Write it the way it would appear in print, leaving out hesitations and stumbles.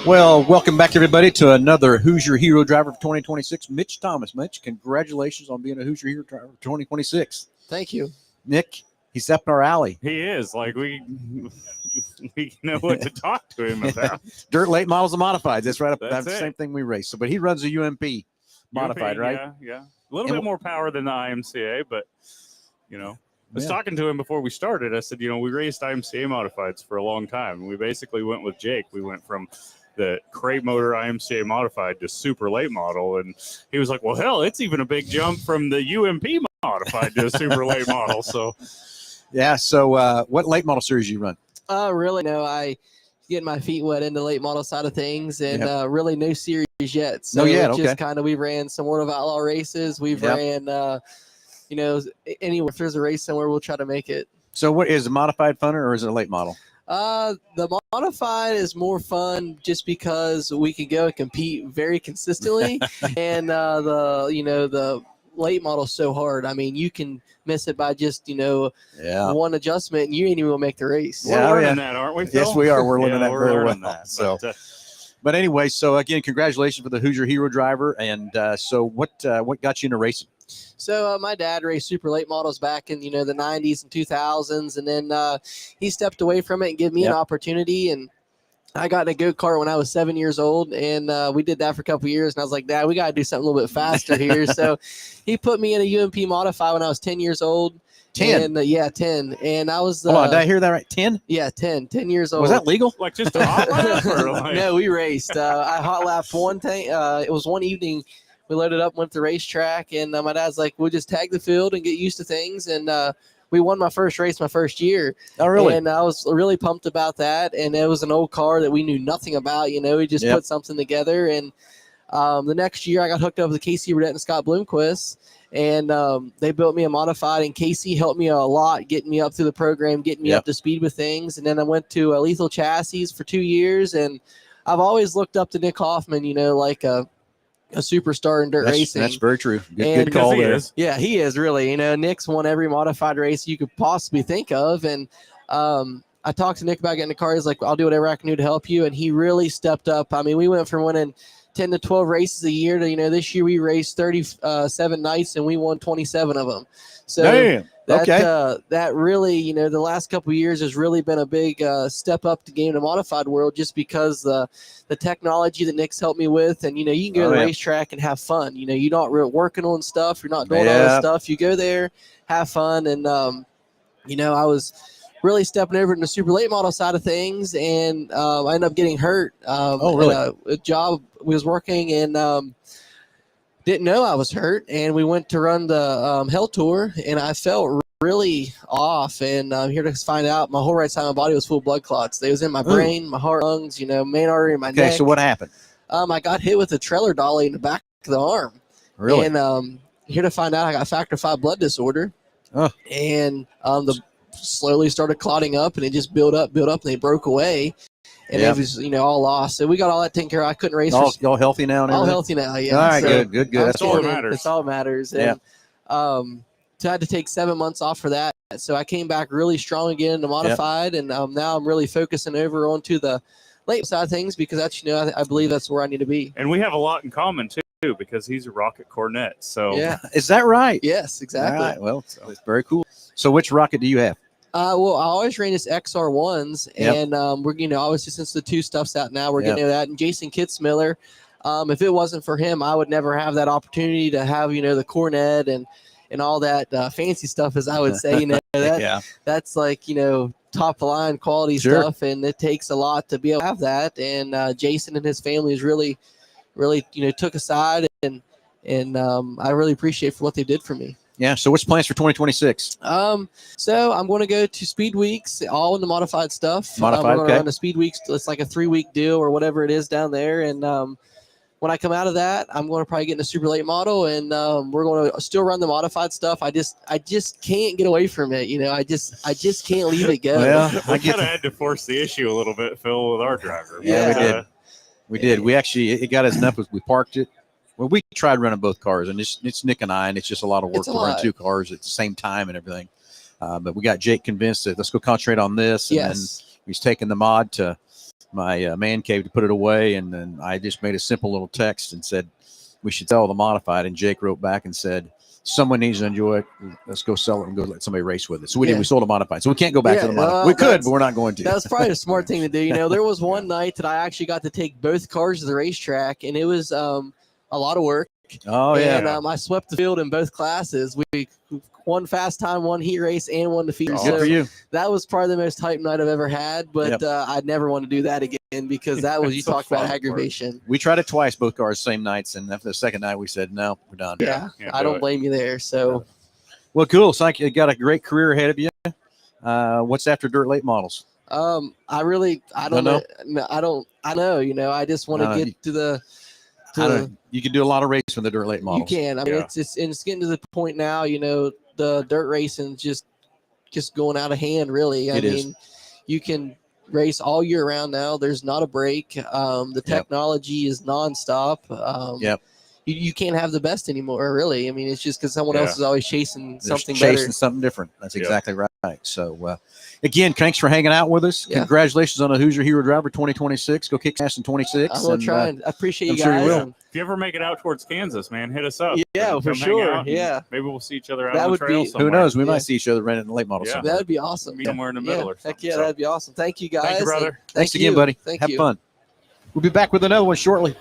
Well, welcome back, everybody, to another Hoosier Hero Driver for 2026. Mitch Thomas. Mitch, congratulations on being a Hoosier Hero Driver for 2026. Thank you. Nick, he's up in our alley. He is. Like, we know what to talk to him about. Dirt late models and modifieds. That's right. That's the it. same thing we race. So, but he runs a UMP modified, right? Yeah. A little bit more power than the IMCA, but, I was talking to him before we started. I said, we raced IMCA modifieds for a long time. We basically went with Jake. We went from the crate motor IMCA modified to super late model. And he was like, well, hell, it's even a big jump from the UMP modified to a super late model. So, yeah. So what late model series you run? Really, no, I get my feet wet in the late model side of things, and really no series yet. So just kind of, we ran some World of Outlaw races. We've ran, anywhere. If there's a race somewhere, we'll try to make it. So what is a modified funner or is it a late model? The modified is more fun just because we can go and compete very consistently, and the late model is so hard. I mean, you can miss it by just one adjustment, and you ain't even gonna make the race. We're learning that, aren't we, Phil? Yes, we are. We're learning that very well. That, so, but anyway, so again, congratulations for the Hoosier Hero Driver. And so, what got you into racing? So my dad raced super late models back in the 90s and 2000s, and then he stepped away from it and gave me an opportunity. And I got in a go-kart when I was 7 years old, and we did that for a couple of years. And I was like, Dad, we got to do something a little bit faster here. So he put me in a UMP Modify when I was 10 years old. 10? And, 10. And I was... Hold on, did I hear that right? 10? Yeah, 10 years old. Was that legal? Like just a hot lap? Or like... No, we raced. I hot lapped one thing. It was one evening. We loaded up, went to the racetrack, and my dad's like, we'll just tag the field and get used to things. And we won my first race my first year. Oh, really? And I was really pumped about that. And it was an old car that we knew nothing about. We just put something together. And the next year, I got hooked up with Casey Burdett and Scott Bloomquist. And they built me a modified. And Casey helped me a lot, getting me up through the program, getting me up to speed with things. And then I went to Lethal Chassis for 2 years. And I've always looked up to Nick Hoffman, like a superstar in dirt racing. That's very true. Good call there. Yeah, he is really. Nick's won every modified race you could possibly think of. And I talked to Nick about getting a car. He's like, I'll do whatever I can do to help you. And he really stepped up. I mean, we went from winning 10 to 12 races a year to, this year we raced 37 nights and we won 27 of them. So that really, the last couple of years has really been a big step up to game in the modified world, just because the technology that Nick's helped me with. And, you can go to the racetrack and have fun. You're not working on stuff. You're not doing all this stuff. You go there, have fun. And, I was really stepping over in the super late model side of things, and I ended up getting hurt. Really? A job we was working, and didn't know I was hurt, and we went to run the Hell Tour, and I felt really off, and I'm here to find out my whole right side of my body was full of blood clots. They was in my brain, my heart, lungs, main artery in my neck. Okay, so what happened? I got hit with a trailer dolly in the back of the arm. Really? And here to find out I got factor V blood disorder. And the slowly started clotting up, and it just built up, and they broke away. And it was, all lost. So we got all that taken care of. I couldn't race. All healthy now? And all healthy now, yeah. All right, so good. That's all that matters. That's all that matters. And, so I had to take 7 months off for that. So I came back really strong again in the modified, and now I'm really focusing over onto the late side of things, because that's, I believe that's where I need to be. And we have a lot in common, too, because he's a rocket cornet. So is that right? Yes, exactly. All right, well, it's very cool. So which rocket do you have? Well, I always ran this XR1s, and we're, obviously since the 2 stuff's out now, we're getting into that. And Jason Kitzmiller, if it wasn't for him, I would never have that opportunity to have, the cornet and all that fancy stuff, as I would say. That's like, top line quality stuff, and it takes a lot to be able to have that. And Jason and his family is really, took aside, and I really appreciate for what they did for me. Yeah. So what's plans for 2026? So I'm going to go to Speed Weeks, all in the modified stuff. We're going to run the Speed Weeks. It's like a 3-week deal or whatever it is down there. And when I come out of that, I'm going to probably get in a super late model, and we're going to still run the modified stuff. I just can't get away from it. I just can't leave it go. Well, we kind of had to force the issue a little bit, Phil, with our driver. Yeah, we did. We actually, it got us enough as we parked it. Well, we tried running both cars, and it's Nick and I, and it's just a lot of work to run 2 cars at the same time and everything. But we got Jake convinced that let's go concentrate on this. And then he's taking the mod to man cave to put it away, and then I just made a simple little text and said we should sell the modified. And Jake wrote back and said, someone needs to enjoy it. Let's go sell it and go let somebody race with it. So we did. We sold a modified. So we can't go back to the modified. We could, but we're not going to. That's probably a smart thing to do. There was one night that I actually got to take both cars to the racetrack, and it was a lot of work. Oh, yeah. And I swept the field in both classes. We one fast time, one heat race, and one defeat. Good for you. That was probably the most hype night I've ever had, but I'd never want to do that again because that was, you talk about aggravation. We tried it twice, both cars, same nights, and after the second night, we said, no, we're done. Yeah, I don't blame you there. So, well, cool. So you got a great career ahead of you. What's after dirt late models? I don't know. I know. I just want to get to the. You can do a lot of racing with the dirt late models. You can. I mean, it's getting to the point now. The dirt racing just going out of hand. Really, I mean, you can race all year round now. There's not a break. The technology is nonstop. You can't have the best anymore. Really, I mean, it's just because someone else is always chasing something better. Something different. That's exactly right. So, again, thanks for hanging out with us. Congratulations on a Hoosier Hero Driver 2026. Go kick ass in 26. I'm going to try and I appreciate you guys. Sure you will. If you ever make it out towards Kansas, man, hit us up. Yeah, for sure. Yeah. Maybe we'll see each other out on the trail somewhere. Who knows? We might see each other running in the late model somewhere. That would be awesome. Somewhere in the middle or something. Heck yeah, that'd be awesome. Thank you, guys. Thank you, brother. Thanks again, buddy. Have fun. We'll be back with another one shortly.